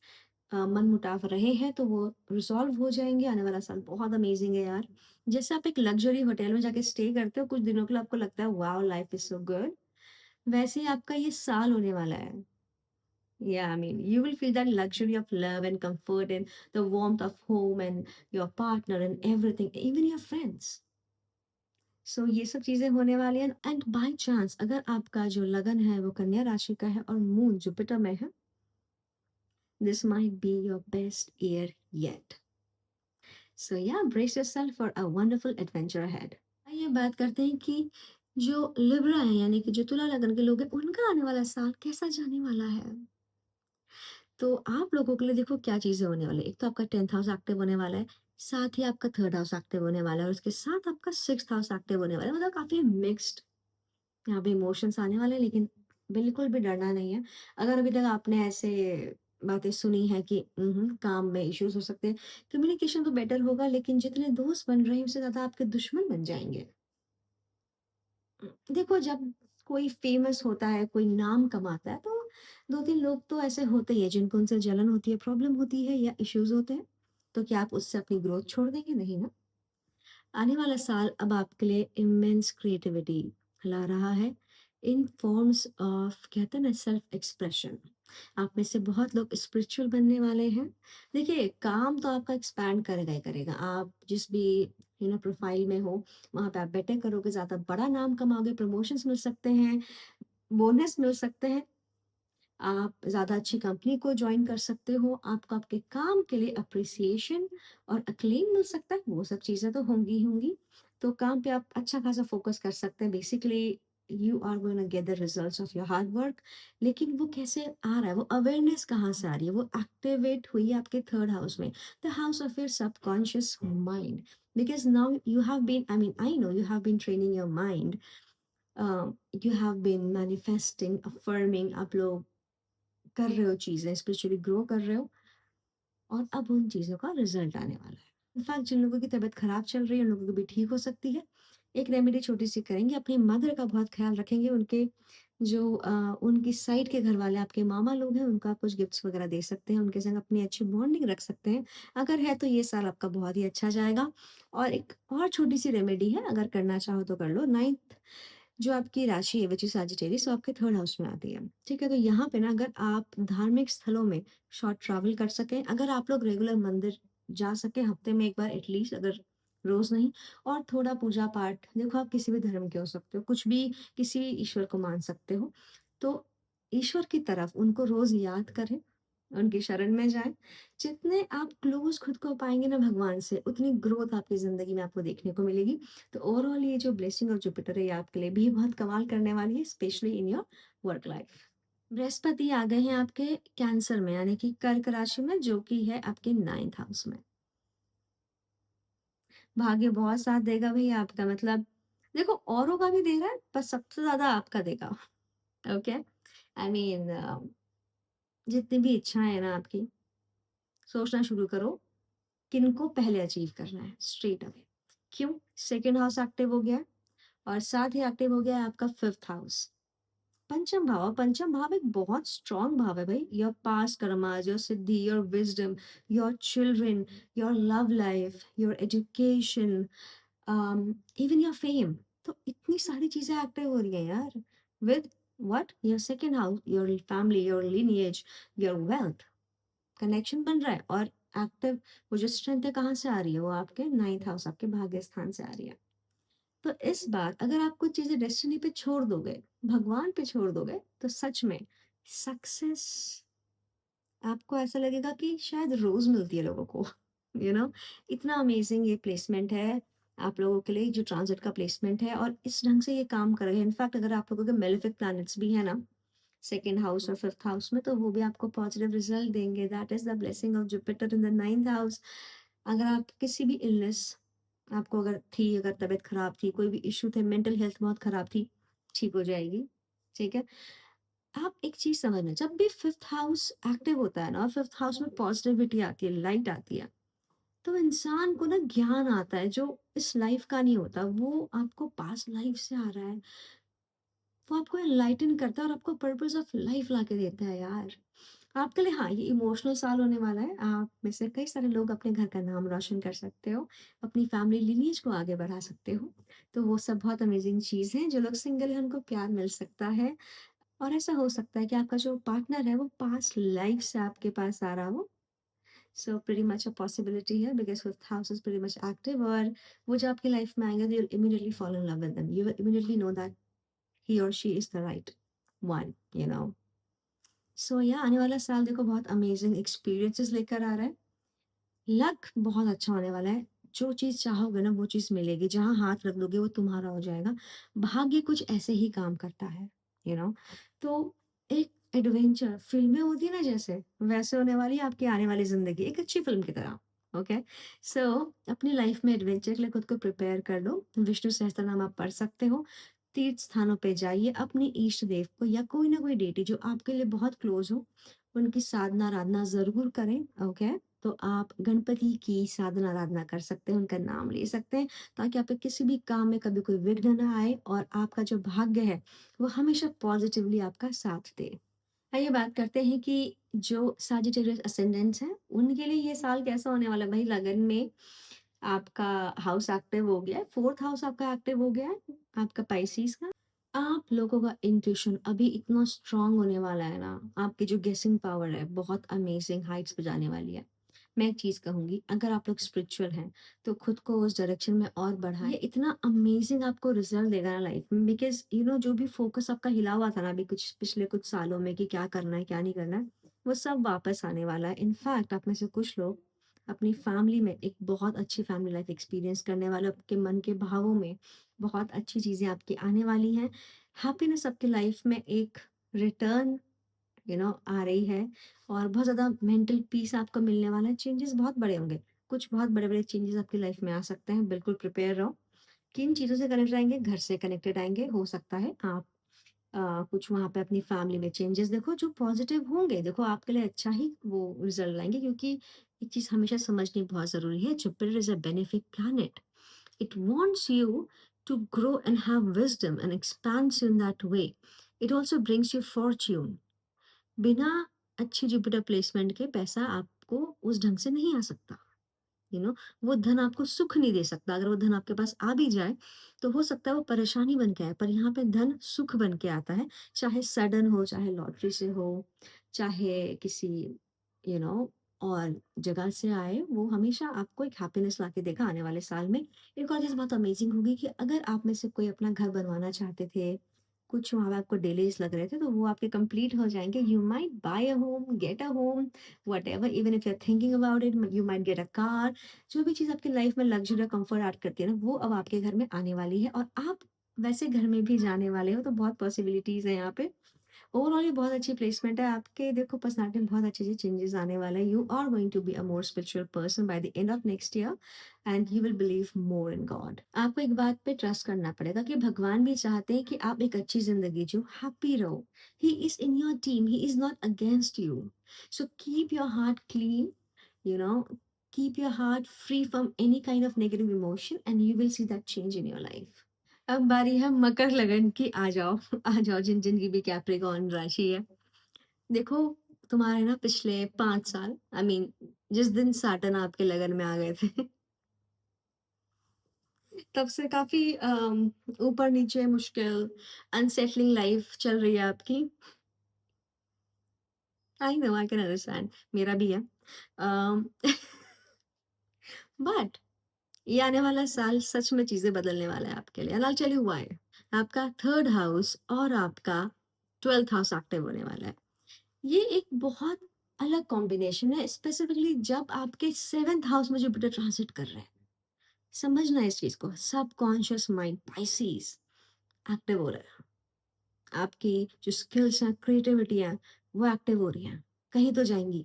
मनमुटाव रहे हैं तो वो रिज़ॉल्व हो जाएँगे। आने वाला साल बहुत अमेज़िंग है यार। जैसे आप एक लग्ज़री होटल में जाके स्टे करते हो कुछ दिनों के लिए, आपको लगता है wow life is so good, वैसे ही आपका ये साल होने वाला है। Yeah, you will feel that luxury of love and comfort and the warmth of home and your partner and everything, even your friends. So ये सब चीजें होने वाली हैं, एंड बाय चांस अगर आपका जो लगन है वो कन्या राशि का है और मून जुपिटर में है, this might be your best year yet. So yeah, brace yourself for a wonderful adventure ahead. आइए बात करते हैं कि जो लिब्रा है यानी कि जो तुला लगन के लोग हैं, उनका आने वाला साल कैसा जाने वाला है। तो आप लोगों के लिए देखो क्या चीज़ें होने वाली है। एक तो आपका 10th हाउस एक्टिव होने वाला है, साथ ही आपका 3rd हाउस एक्टिव होने वाला है और उसके साथ आपका 6th हाउस एक्टिव होने वाला है। मतलब काफ़ी मिक्स्ड यहाँ पे इमोशंस आने वाले हैं, लेकिन बिल्कुल भी डरना नहीं है। अगर अभी तक आपने ऐसे बातें सुनी हैं कि काम में इश्यूज़ हो सकते हैं, कम्युनिकेशन तो बेटर होगा, लेकिन जितने दोस्त बन रहे हैं उससे ज़्यादा आपके दुश्मन बन जाएँगे। देखो जब कोई फेमस होता है, कोई नाम कमाता है, तो 2-3 लोग तो ऐसे होते ही हैं जिनको उनसे जलन होती है, प्रॉब्लम होती है या इश्यूज़ होते हैं। तो क्या आप उससे अपनी ग्रोथ छोड़ देंगे? नहीं ना। आने वाला साल अब आपके लिए इमेंस क्रिएटिविटी ला रहा है इन फॉर्म्स ऑफ, कहते हैं ना, सेल्फ एक्सप्रेशन। आप में से बहुत लोग स्पिरिचुअल बनने वाले हैं। देखिए काम तो आपका एक्सपैंड करेगा ही करेगा। आप जिस भी प्रोफाइल में हो, वहाँ पे आप बेटर करोगे, ज़्यादा बड़ा नाम कमाओगे, प्रमोशंस मिल सकते हैं, बोनस मिल सकते हैं। आप ज़्यादा अच्छी कंपनी को जॉइन कर सकते हो, आपको आपके काम के लिए एप्रिसिएशन और अक्लेम मिल सकता है, वो सब चीज़ें तो होंगी ही होंगी। तो काम पे आप अच्छा खासा फ़ोकस कर सकते हैं। Basically you are going to get the results of your hard work. लेकिन वो कैसे आ रहा है, वो अवेयरनेस कहाँ से आ रही है? वो एक्टिवेट हुई है आपके 3rd हाउस में, the house of your subconscious mind. Because now you have been, I know you have been training your mind, you have been manifesting, affirming, आप लोग कर रहे हो चीज़ें, स्पिरिचुअली ग्रो कर रहे हो, और अब उन चीज़ों का रिज़ल्ट आने वाला है। इनफैक्ट जिन लोगों की तबीयत खराब चल रही है, उन लोगों की भी ठीक हो सकती है। एक रेमेडी छोटी-सी करेंगे, अपनी मदर का बहुत ख़्याल रखेंगे, उनके जो उनकी साइड के घर वाले आपके मामा लोग हैं, उनको आप कुछ गिफ्ट्स वग़ैरह दे सकते हैं, उनके संग अपनी अच्छी बॉन्डिंग रख सकते हैं। अगर है तो ये साल आपका बहुत ही अच्छा जाएगा। और एक और छोटी-सी रेमेडी है, अगर करना चाहो तो कर लो। 9th जो आपकी राशि है, विच इज़ सजिटेरियस, वो आपके 3rd हाउस में आती है। ठीक है? तो यहाँ पे ना अगर आप धार्मिक स्थलों में शॉर्ट ट्रैवल कर सकें, अगर आप लोग रेगुलर मंदिर जा सकें हफ्ते में 1 बार एटलीस्ट, अगर रोज़ नहीं, और थोड़ा पूजा-पाठ, देखो आप किसी भी धर्म के हो सकते हो, कुछ भी किसी ईश्वर को मान सकते हो। तो ईश्वर की तरफ उनको रोज़ याद करें, उनकी शरण में जाएँ। जितने आप क्लोज़ खुद को पाएँगे ना भगवान से, उतनी ग्रोथ आपकी ज़िंदगी में आपको देखने को मिलेगी। तो ओवरऑल ये जो ब्लेसिंग ऑफ जुपिटर है, ये आपके लिए भी बहुत कमाल करने वाली है, specially in your work life. Brihaspati आ गए हैं आपके कैंसर में, यानी कि कर्क राशि में, जो कि है आपके 9th हाउस में। भाग्य बहुत साथ देगा भई आपका, मतलब देखो औरों का भी दे रहा है, पर सबसे ज़्यादा आपका देगा। ओके? आई मीन जितनी भी इच्छाएँ हैं ना आपकी, सोचना शुरू करो किनको पहले अचीव करना है, स्ट्रेट अवे। क्यों? 2nd हाउस एक्टिव हो गया है, और साथ ही एक्टिव हो गया है आपका 5th हाउस। पंचम भाव, और पंचम भाव एक बहुत स्ट्रॉन्ग भाव है भाई। Your past karmas, your Siddhi, your wisdom, your children, your love life, your education, even your fame. तो इतनी सारी चीजें एक्टिव हो रही हैं यार, with what, your 2nd house, your family, your lineage, your wealth, connection बन रहा है। और एक्टिव वो जो स्ट्रेंथ है कहाँ से आ रही है, वो आपके 9th हाउस, आपके भाग्य स्थान से आ रही है। तो इस बार अगर आप कुछ चीज़ें डेस्टिनी पे छोड़ दोगे, भगवान पे छोड़ दोगे, तो सच में सक्सेस आपको ऐसा लगेगा कि शायद रोज़ मिलती है लोगों को। यू नो इतना अमेज़िंग ये प्लेसमेंट है आप लोगों के लिए जो ट्रांज़िट का प्लेसमेंट है और इस ढंग से ये काम करेगा। इनफैक्ट अगर आप लोगों के मेलेफिक प्लैनेट्स भी हैं ना, सेकंड हाउस और फिफ्थ हाउस में, तो वो भी आपको पॉजिटिव रिजल्ट देंगे। That is the blessing of Jupiter in the ninth house. अगर आप किसी भी इलनेस आपको अगर थी, अगर तबीयत खराब थी, कोई भी इश्यू थे, मेंटल हेल्थ बहुत खराब थी, ठीक हो जाएगी। ठीक है? आप एक चीज़ समझना, जब भी फिफ्थ हाउस एक्टिव होता है ना और फिफ्थ हाउस में पॉजिटिविटी आती है, लाइट आती है, तो इंसान को ना ज्ञान आता है जो इस लाइफ का नहीं होता, वो आपको पास्ट लाइफ से आ रहा है। वो आपको एनलाइटन करता है और आपको पर्पस ऑफ लाइफ लाके देता है यार। आपके लिए हाँ, ये इमोशनल साल होने वाला है। आप में से कई सारे लोग अपने घर का नाम रोशन कर सकते हो, अपनी फैमिली लिनिएज को आगे बढ़ा सकते हो। तो वो सब बहुत अमेज़िंग चीज़ है। जो लोग सिंगल हैं उनको प्यार मिल सकता है और ऐसा हो सकता है कि आपका जो पार्टनर है वो पास्ट लाइफ से आपके पास आ रहा हो। So pretty much a possibility है because fifth house is pretty much active और वो जब आपकी लाइफ में आएँगे तो you will immediately fall in love with them. You will immediately know that he और she is the right one, you know. So या आने वाला साल देखो बहुत अमेज़िंग एक्सपीरियंसेस लेकर आ रहा है। लक बहुत अच्छा होने वाला है। जो चीज़ चाहोगे ना वो चीज़ मिलेगी। जहाँ हाथ रख दोगे वो तुम्हारा हो जाएगा। भाग्य कुछ ऐसे ही काम करता है, यू नो। तो एक एडवेंचर फ़िल्में होती है ना जैसे, वैसे होने वाली है आपकी आने वाली ज़िंदगी, एक अच्छी फ़िल्म की तरह। ओके? सो अपनी लाइफ़ में एडवेंचर के लिए खुद को प्रिपेयर कर लो। विष्णु सहस्त्रनाम आप पढ़ सकते हो। तीर्थ स्थानों पे जाइए, अपने इष्ट देव को या कोई ना कोई डेटी जो आपके लिए बहुत क्लोज़ हो, उनकी साधना-आराधना ज़रूर करें। ओके? तो आप गणपति की साधना आराधना कर सकते हैं, उनका नाम ले सकते हैं, ताकि आपके किसी भी काम में कभी कोई विघ्न ना आए और आपका जो भाग्य है, वो हमेशा पॉज़िटिवली आपका साथ दे। आइए बात करते हैं कि जो सैजिटेरियस असेंडेंट्स हैं, उनके लिए ये साल कैसा होने वाला है? भई लगन में आपका हाउस एक्टिव हो गया है, 4th हाउस आपका एक्टिव हो गया है, आपका पाइसेज़ का। आप लोगों का इंट्यूशन अभी इतना स्ट्रॉन्ग होने वाला है ना, आपकी जो गेसिंग पावर है बहुत अमेजिंग हाइट्स पे जाने वाली है। मैं एक चीज़ कहूँगी, अगर आप लोग स्पिरिचुअल हैं, तो खुद को उस डायरेक्शन में और बढ़ाएँ। ये इतना अमेजिंग आपको रिज़ल्ट देगा ना लाइफ में, बिकॉज़ यू नो जो भी फ़ोकस आपका हिला हुआ था ना अभी कुछ पिछले कुछ सालों में कि क्या करना है, क्या नहीं करना है, वो सब वापस आने वाला है। इनफैक्ट आप में से कुछ लोग अपनी फैमिली में एक बहुत अच्छी फैमिली लाइफ एक्सपीरियंस करने वाले हो, आपके मन के भावों में बहुत अच्छी चीज़ें आपकी आने वाली हैं। हैप्पीनेस आपकी लाइफ में एक रिटर्न आ रही है और बहुत ज़्यादा मेंटल पीस आपको मिलने वाला है। चेंजेस बहुत बड़े होंगे। कुछ बहुत बड़े-बड़े चेंजेस आपकी लाइफ में आ सकते हैं, बिल्कुल प्रिपेयर रहो। किन चीज़ों से कनेक्ट आएँगे? घर से कनेक्टेड आएँगे। हो सकता है आप कुछ वहाँ पे अपनी फैमिली में चेंजेस देखो जो पॉजिटिव होंगे। देखो आपके लिए अच्छा ही वो रिज़ल्ट लाएँगे क्योंकि एक चीज़ हमेशा समझनी बहुत ज़रूरी है, Jupiter is a benefic planet. It wants you to grow and have wisdom and expands you in that way. It also brings you fortune. बिना अच्छी जुपिटर प्लेसमेंट के पैसा आपको उस ढंग से नहीं आ सकता। वो धन आपको सुख नहीं दे सकता। अगर वो धन आपके पास आ भी जाए, तो हो सकता है वो परेशानी बन के आए, पर यहाँ पे धन सुख बन के आता है। चाहे सडन हो, चाहे लॉटरी से हो, चाहे किसी यू नो और जगह से आए, वो हमेशा आपको एक हैप्पीनेस लाके देगा आने वाले साल में। एक और चीज़ बहुत अमेज़िंग होगी कि अगर आप में से कोई अपना घर बनवाना चाहते थे, कुछ वहाँ पे आपको डिलेज़ लग रहे थे, तो वो आपके कंप्लीट हो जाएँगे। You might buy a home, get a home, whatever, even if you are thinking about it, you might get a car. जो भी चीज़ आपकी लाइफ में लग्ज़री और कम्फ़र्ट ऐड करती है ना, वो अब आपके घर में आने वाली है और आप वैसे घर में भी जाने वाले हो, तो बहुत पॉसिबिलिटीज़ हैं यहाँ पे। ओवरऑल ये बहुत अच्छी प्लेसमेंट है आपके। देखो पर्सनैलिटी में बहुत अच्छे-अच्छे चेंजेस आने वाले हैं। You are going to be a more spiritual person by the end of next year and you will believe more in God. आपको एक बात पे ट्रस्ट करना पड़ेगा कि भगवान भी चाहते हैं कि आप एक अच्छी ज़िंदगी जियो, हैप्पी रहो। He is in your team, he is not against you. So keep your heart clean, you know, keep your heart free from any kind of negative emotion and you will see that change in your life. अब बारी है मकर लगन की। आ जाओ आ जाओ जिन-जिन की भी Capricorn राशि है। देखो तुम्हारे ना पिछले 5 साल आई मीन जिस दिन सैटर्न आपके लगन में आ गए थे तब से काफ़ी ऊपर-नीचे मुश्किल अनसेटलिंग लाइफ़ चल रही है आपकी। I know I can understand मेरा भी है। अम, बट ये आने वाला साल सच में चीज़ें बदलने वाला है आपके लिए, and I will tell you why. आपका 3rd हाउस और आपका 12th हाउस एक्टिव होने वाला है। ये एक बहुत अलग कॉम्बिनेशन है, स्पेसिफिकली जब आपके 7th हाउस में जुपिटर ट्रांसिट कर रहे हैं। समझना इस चीज़ को, सबकॉन्शियस माइंड पाइसेस एक्टिव हो रहा है। आपकी जो स्किल्स हैं, क्रिएटिविटी है, वो एक्टिव हो रही हैं। कहीं तो जाएँगी।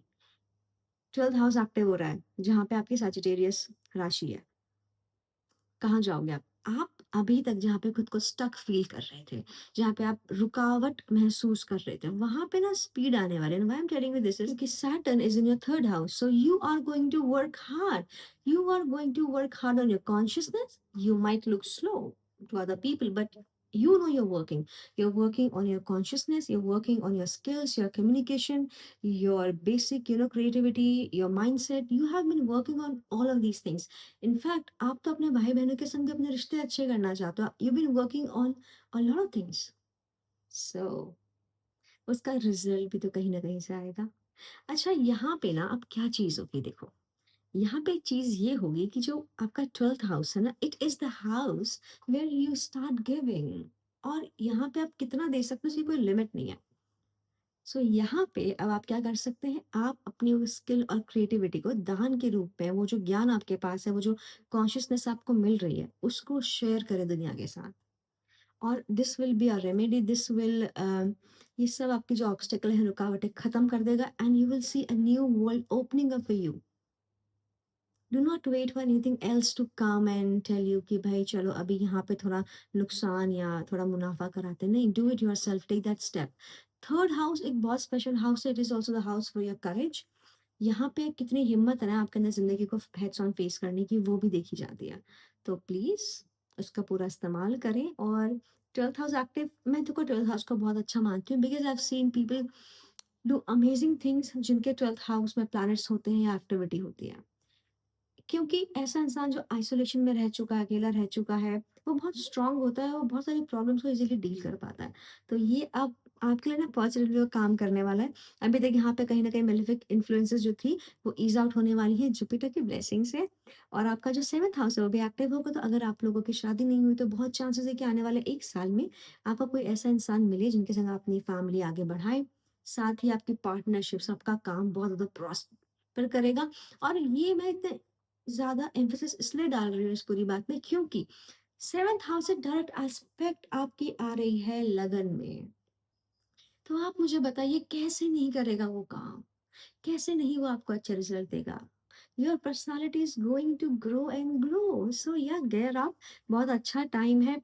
12th हाउस एक्टिव हो रहा है, जहाँ पे आपकी सजिटेरियस राशि है। कहाँ जाओगे आप? आप अभी तक जहाँ पे खुद को स्टक फ़ील कर रहे थे, जहाँ पे आप रुकावट महसूस कर रहे थे, वहाँ पे ना स्पीड आने वाले है। Why I am telling you this is कि Saturn is in your 3rd house, so you are going to work hard. You are going to work hard on your consciousness. You might look slow to other people, but you know you're working. You're working on your consciousness, you're working on your skills, your communication, your basic, creativity, your mindset. You have been working on all of these things. In fact आप तो अपने भाई-बहनों के संग भी अपने रिश्ते अच्छे करना चाहते हो। You been working on a lot of things. So उसका रिज़ल्ट भी तो कहीं न कहीं से आएगा। अच्छा, यहाँ पे ना अब क्या चीज़ होगी देखो, यहाँ पे चीज़ ये होगी कि जो आपका 12th हाउस है ना, it is the house where you start giving, और यहाँ पे आप कितना दे सकते हो, इसकी कोई लिमिट नहीं है। सो यहाँ पे अब आप क्या कर सकते हैं, आप अपनी वो स्किल और क्रिएटिविटी को दान के रूप में, वो जो ज्ञान आपके पास है, वो जो कॉन्शियसनेस आपको मिल रही है, उसको शेयर करें दुनिया के साथ। और this will be a remedy, this will ये सब आपकी जो ऑब्स्टेकल है, रुकावटें खत्म कर देगा, and you will see a new world opening up for you. Do not wait for anything else to come and tell you कि भाई चलो अभी यहाँ पे थोड़ा नुकसान या थोड़ा मुनाफा कराते हैं। नहीं, do it yourself, take that step. 3rd house एक बहुत स्पेशल हाउस है, it is also the house for your courage. यहाँ पे कितनी हिम्मत है ना आपके अंदर ज़िंदगी को हेड्स ऑन फेस करने की, वो भी देखी जाती है। तो प्लीज़ उसका पूरा इस्तेमाल करें। और 12th हाउस एक्टिव, मैं तो को 12th हाउस को बहुत अच्छा मानती हूँ, because I have seen people do amazing things जिनके 12th हाउस में प्लैनेट्स होते हैं या एक्टिविटी होती है। क्योंकि ऐसा इंसान जो आइसोलेशन में रह चुका है, अकेला रह चुका है, वो बहुत स्ट्रॉन्ग होता है और बहुत सारी प्रॉब्लम्स को इज़िली डील कर पाता है। तो ये अब आपके लिए ना पॉज़िटिवली काम करने वाला है। अभी तक यहाँ पे कहीं न कहीं मेलेफिक इन्फ्लुएंसेस जो थी, वो ईज़ आउट होने वाली है जुपिटर की ब्लेसिंग से। और आपका जो 7th हाउस है, वो भी एक्टिव होगा। तो अगर आप लोगों की शादी नहीं हुई, तो बहुत चांसेस है कि आने वाले 1 साल में आपको कोई ऐसा इंसान मिले, जिनके संग आप अपनी फैमिली आगे बढ़ाएँ। साथ ही आपकी पार्टनरशिप्स, आपका काम बहुत ज़्यादा प्रॉस्पर करेगा। और ये मैं इतने ज़्यादा एम्फेसिस इसलिए डाल रही हूँ इस पूरी बात में, क्योंकि 7th हाउस से डायरेक्ट एस्पेक्ट आपकी आ रही है लगन में। तो आप मुझे बताइए, कैसे नहीं करेगा वो काम? कैसे नहीं वो आपको अच्छे रिजल्ट देगा? Your personality is going to grow and glow. So या गेयर अप, बहुत अच्छा टाइम है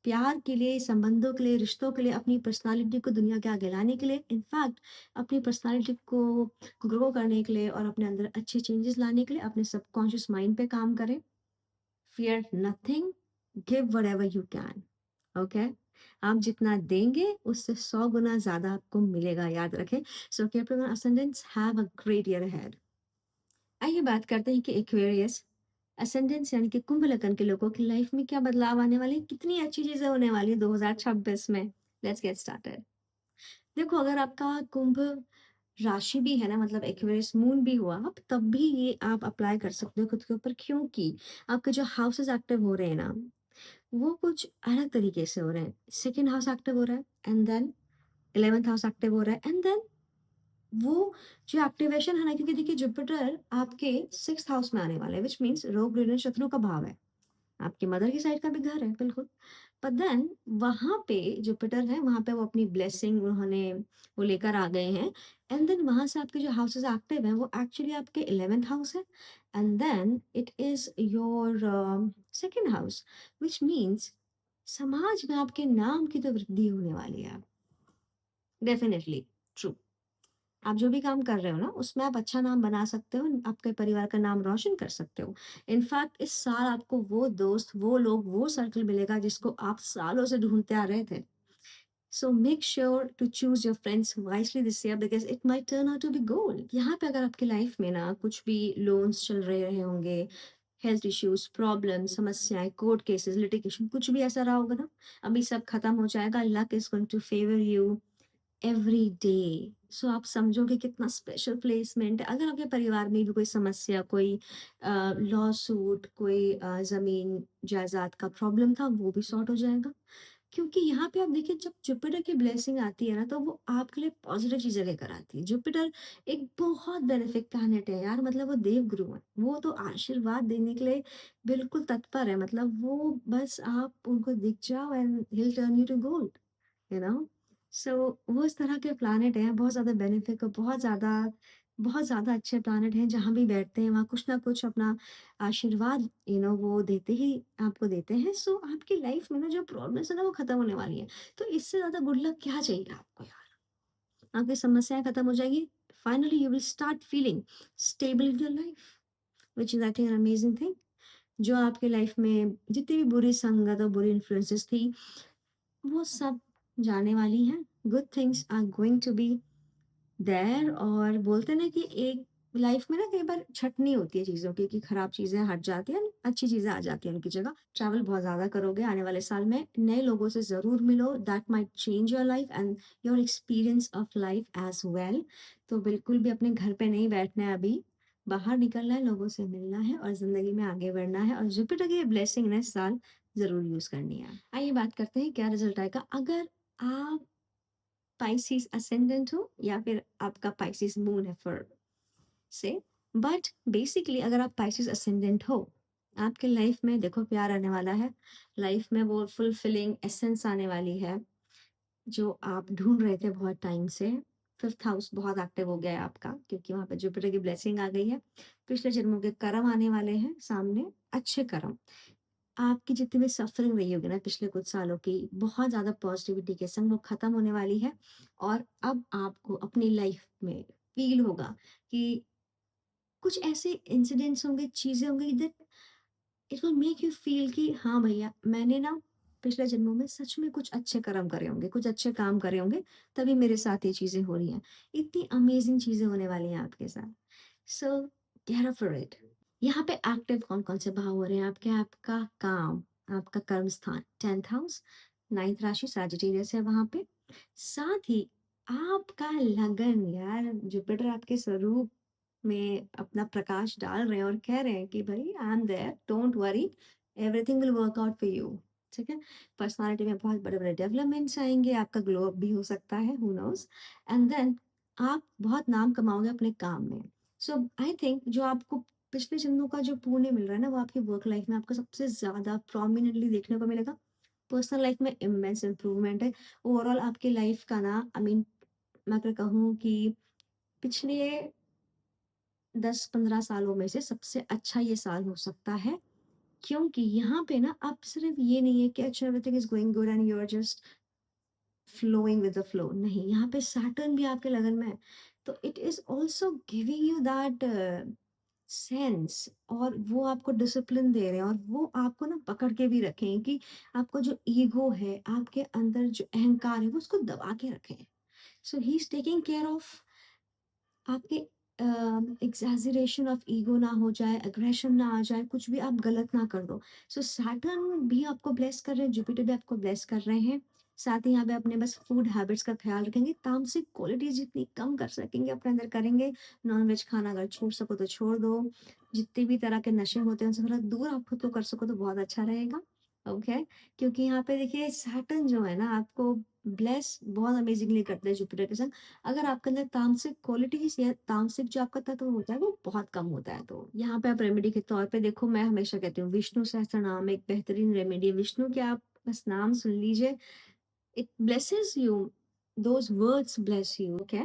प्यार के लिए, संबंधों के लिए, रिश्तों के लिए, अपनी पर्सनैलिटी को दुनिया के आगे लाने के लिए। इनफैक्ट अपनी पर्सनैलिटी को ग्रो करने के लिए और अपने अंदर अच्छे चेंजेस लाने के लिए अपने सबकॉन्शियस माइंड पे काम करें। Fear nothing, give whatever you can. Okay? आप जितना देंगे उससे 100 गुना ज़्यादा आपको मिलेगा, याद रखें। So Capricorn ascendants, have a great year ahead. आइए बात करते हैं कि एक्वेरियस असेंडेंट्स यानी कि कुंभ लगन के लोगों की लाइफ में क्या बदलाव आने वाले हैं, कितनी अच्छी चीज़ें होने वाली हैं 2026 में। Let's get started. देखो, अगर आपका कुंभ राशि भी है ना, मतलब एक्वेरियस मून भी हुआ, आप तब भी ये आप अप्लाई कर सकते हो खुद के ऊपर, क्योंकि आपके जो हाउसेस एक्टिव हो रहे हैं ना, वो कुछ अलग तरीके से हो रहे हैं। सेकंड हाउस एक्टिव हो रहा है, and then 11th house active हो रहा है, एंड देन वो जो एक्टिवेशन है ना, क्योंकि देखिए जुपिटर आपके 6th हाउस में आने वाला है, व्हिच मीन्स रोग ऋण शत्रु का भाव है। आपकी मदर की साइड का भी घर है, बिल्कुल। बट देन वहाँ पे जुपिटर है, वहाँ पे वो अपनी ब्लेसिंग उन्होंने वो लेकर आ गए हैं। एंड देन वहाँ से आपके जो हाउसेस एक्टिव हैं, वो एक्चुअली आपके 11th हाउस है, and then it is your 2nd house, which means समाज में आपके नाम की तो वृद्धि होने वाली है। Definitely true. आप जो भी काम कर रहे हो ना, उसमें आप अच्छा नाम बना सकते हो, आपके परिवार का नाम रोशन कर सकते हो। इनफैक्ट इस साल आपको वो दोस्त, वो लोग, वो सर्कल मिलेगा जिसको आप सालों से ढूँढते आ रहे थे। So make sure to choose your friends wisely this year, because it might turn out to be gold. यहाँ पे अगर आपकी लाइफ में ना कुछ भी लोन्स चल रहे होंगे, हेल्थ इश्यूज़, प्रॉब्लम, समस्याएँ, कोर्ट केसेस, लिटिगेशन, कुछ भी ऐसा रहा होगा ना, अभी सब खत्म हो जाएगा। Luck is going to favour you every day. So आप समझोगे कितना स्पेशल प्लेसमेंट है। अगर आपके परिवार में भी कोई समस्या, कोई लॉ सूट, कोई ज़मीन जायदाद का प्रॉब्लम था, वो भी सॉर्ट हो जाएगा। क्योंकि यहाँ पे आप देखिए, जब जुपिटर की ब्लेसिंग आती है ना, तो वो आपके लिए पॉजिटिव चीज़ें लेकर आती है। जुपिटर एक बहुत बेनिफिक प्लैनेट है यार, मतलब वो देवगुरु है। वो तो आशीर्वाद देने के लिए बिल्कुल तत्पर है, मतलब वो बस आप उनको दिख जाओ and he will turn you to gold, you know? So वो इस तरह के प्लैनेट हैं, बहुत ज़्यादा बेनिफिक और बहुत ज़्यादा अच्छे प्लैनेट हैं, जहाँ भी बैठते हैं वहाँ कुछ ना कुछ अपना आशीर्वाद वो देते ही आपको देते हैं। सो आपकी लाइफ में ना जो प्रॉब्लम्स है ना, वो खत्म होने वाली है। तो इससे ज़्यादा गुड लक क्या चाहिए आपको यार? आपकी समस्याएँ खत्म हो जाएगी। Finally you will start feeling stable in your life, which is I think an amazing thing. जो आपकी लाइफ में जितनी भी बुरी संगत और बुरी इन्फ्लुएंसेस थी, वो सब जाने वाली हैं। Good things are going to be there. और बोलते हैं ना कि एक लाइफ में ना कई बार छँटनी होती है चीज़ों की, कि खराब चीज़ें हट जाती हैं, अच्छी चीज़ें आ जाती हैं उनकी जगह। ट्रैवल बहुत ज़्यादा करोगे आने वाले साल में, नए लोगों से ज़रूर मिलो, that might change your life and your experience of life as well. तो बिल्कुल भी अपने घर पे नहीं बैठना है अभी, बाहर निकलना है, लोगों से मिलना है और ज़िंदगी में आगे बढ़ना है, और जुपिटर की ये ब्लेसिंग ना इस साल ज़रूर यूज़ करनी है। आइए बात करते हैं क्या रिज़ल्ट आएगा अगर आप पाइसेस असेंडेंट हो या फिर आपका पाइसेस मून है फॉर से। बट बेसिकली अगर आप पाइसेस असेंडेंट हो, आपके लाइफ में देखो प्यार आने वाला है। लाइफ में वो फुलफिलिंग एसेंस आने वाली है, जो आप ढूंढ रहे थे बहुत टाइम से। फिफ्थ हाउस बहुत एक्टिव हो गया है आपका, क्योंकि वहां पे जुपिटर की ब्लेसिंग आ गई है। पिछले जन्मों के कर्म आने वाले हैं सामने, अच्छे कर्म। आपकी जितनी भी सफ़रिंग रही होगी ना पिछले कुछ सालों की, बहुत ज़्यादा पॉज़िटिविटी के संग वो ख़त्म होने वाली है। और अब आपको अपनी लाइफ़ में फ़ील होगा कि कुछ ऐसे इंसिडेंट्स होंगे, चीज़ें होंगी that it will make you feel कि हाँ भैया, मैंने ना पिछले जन्मों में सच में कुछ अच्छे कर्म करे होंगे, कुछ अच्छे काम करे होंगे, तभी मेरे साथ ये चीज़ें हो रही हैं। इतनी अमेज़िंग चीज़ें होने वाली हैं आपके साथ। सो गेट अप फॉर इट। यहाँ पे एक्टिव कौन-कौन से भाव हो रहे हैं आपके? आपका काम, आपका कर्म स्थान 10th हाउस, 9th राशि सैजिटेरियस है वहाँ पे। साथ ही आपका लगन यार, जुपिटर आपके स्वरूप में अपना प्रकाश डाल रहे हैं और कह रहे हैं कि भई I am there, don't worry, everything will work out for you. ठीक है? पर्सनैलिटी में बहुत बड़े-बड़े डेवलपमेंट्स आएँगे, आपका ग्लो अप भी हो सकता है, हू नोज़? एंड देन आप बहुत नाम कमाओगे अपने काम में। सो आई थिंक जो आपको पिछले जन्मों का जो पुण्य मिल रहा है ना, वो आपकी वर्क लाइफ में आपको सबसे ज़्यादा प्रोमिनेंटली देखने को मिलेगा। पर्सनल लाइफ में इमेंस इम्प्रूवमेंट है। ओवरऑल आपकी लाइफ का ना आई मीन, मैं अगर कहूँ कि पिछले 10-15 सालों में से सबसे अच्छा ये साल हो सकता है। क्योंकि यहाँ पे ना अब सिर्फ़ ये नहीं है कि अच्छा everything is going good and you are just flowing with the flow. नहीं, यहाँ पे सैटर्न भी आपके लगन में है। तो it is also giving you that sense, और वो आपको डिसिप्लिन दे रहे हैं, और वो आपको ना पकड़ के भी रखे हैं कि आपको जो ईगो है, आपके अंदर जो अहंकार है, वो उसको दबा के रखे हैं। So he is taking care of आपके एग्ज़ैजरेशन ऑफ ईगो ना हो जाए, एग्रेशन ना आ जाए, कुछ भी आप गलत ना कर दो। सो सैटर्न भी आपको ब्लेस कर रहे हैं, जुपिटर भी आपको ब्लेस कर रहे हैं। साथ ही यहाँ पे अपने बस फूड हैबिट्स का ख़्याल रखेंगे, तामसिक क्वालिटीज़ जितनी कम कर सकेंगे अपने अंदर करेंगे। नॉन-वेज खाना अगर छोड़ सको तो छोड़ दो। जितने भी तरह के नशे होते हैं उनसे थोड़ा दूर आप खुद को कर सको तो बहुत अच्छा रहेगा। ओके? क्योंकि यहाँ पे देखिए सैटर्न जो है ना आपको ब्लेस बहुत अमेज़िंगली करते हैं जुपिटर के संग। अगर आपके अंदर तामसिक क्वालिटीज़ या तामसिक जो आपका तत्व होता है वो बहुत कम होता है, तो यहाँ पे आप रेमेडी के तौर पे देखो, मैं हमेशा कहती हूँ विष्णु सहस्त्रनाम एक बेहतरीन रेमेडी है। विष्णु के आप बस नाम सुन लीजिए, it blesses you, those words bless you, okay?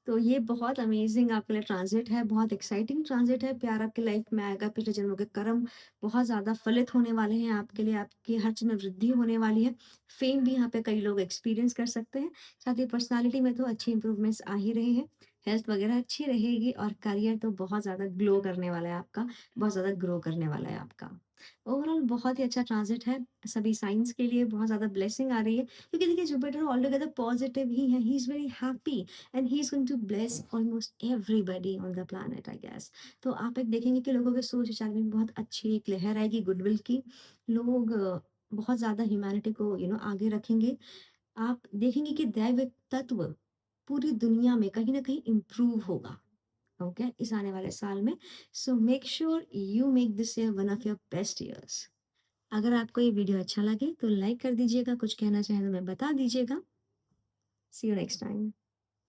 तो ये बहुत अमेज़िंग आपके लिए ट्रांज़िट है, बहुत एक्साइटिंग ट्रांज़िट है, प्यार आपकी लाइफ़ में आएगा, पिछले जन्मों के कर्म बहुत ज़्यादा फलित होने वाले हैं आपके लिए, आपकी हर चीज़ में वृद्धि होने वाली है। फ़ेम भी यहाँ पे कई लोग एक्सपीरियंस कर सकते हैं, साथ ही पर्सनैलिटी में तो अच्छी इम्प्रूवमेंट्स आ ही रहे हैं, हेल्थ वगैरह अच्छी रहेगी, और करियर तो बहुत ज़्यादा ग्लो करने वाला है आपका, बहुत ज़्यादा ग्रो करने वाला है आपका। ओवरऑल बहुत ही अच्छा ट्रांज़िट है, सभी साइन्स के लिए बहुत ज़्यादा ब्लेसिंग आ रही है, क्योंकि देखिए जुपिटर ऑलटुगेदर पॉज़िटिव ही है, he is very happy and he is going to bless almost everybody on the planet I guess. तो आप एक देखेंगे कि लोगों के सोच विचार में बहुत अच्छी एक लहर आएगी गुडविल की। लोग बहुत ज़्यादा ह्यूमैनिटी को आगे रखेंगे। आप देखेंगे कि दैविक तत्व पूरी दुनिया में कहीं न कहीं इम्प्रूव होगा, ओके? इस आने वाले साल में। सो make sure you make this year one of your best years. अगर आपको ये वीडियो अच्छा लगे तो लाइक कर दीजिएगा, कुछ कहना चाहें तो मैं बता दीजिएगा। सी यू नेक्स्ट टाइम।